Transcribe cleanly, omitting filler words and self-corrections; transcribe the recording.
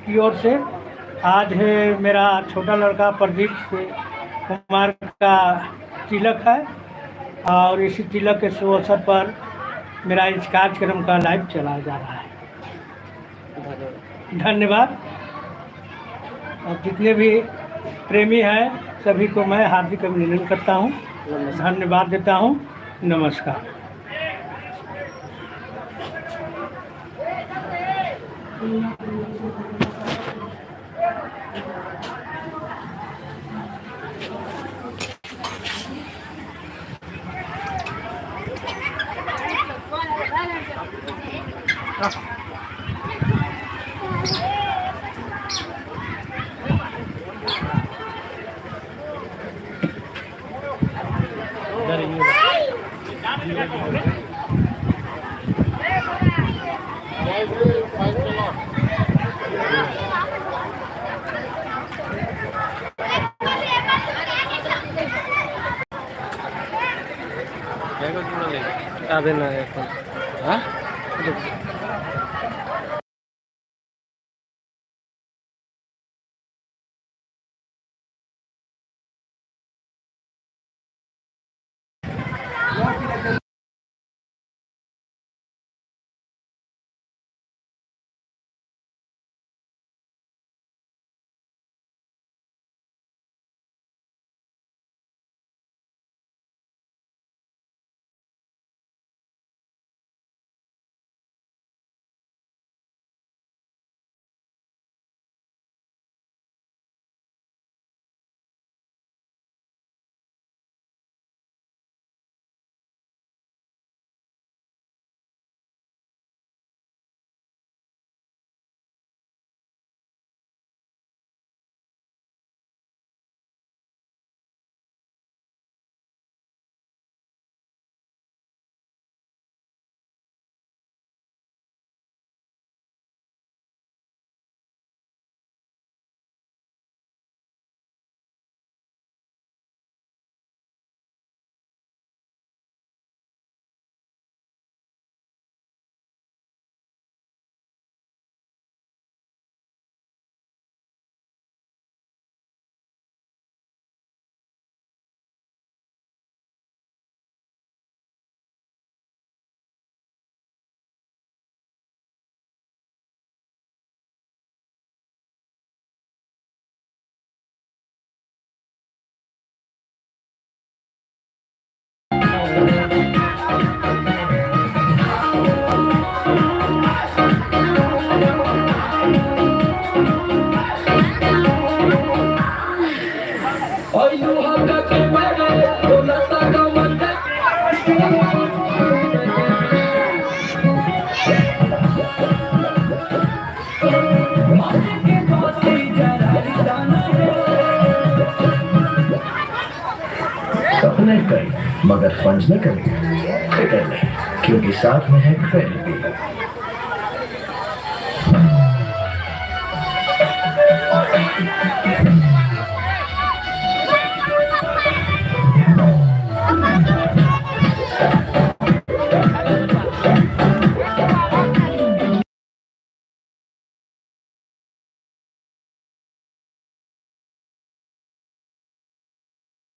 की ओर से। आज है मेरा छोटा लड़का प्रदीप कुमार का तिलक है, और इसी तिलक के शुभ अवसर पर मेरा इस कार्यक्रम का लाइव चलाया जा रहा है। धन्यवाद। और जितने भी प्रेमी हैं सभी को मैं हार्दिक अभिनंदन करता हूँ, धन्यवाद देता हूँ। नमस्कार। అదే నా सपने कई मगर फंड्स न करें, फिक्र नहीं क्योंकि साथ में है क्रेडिट भी।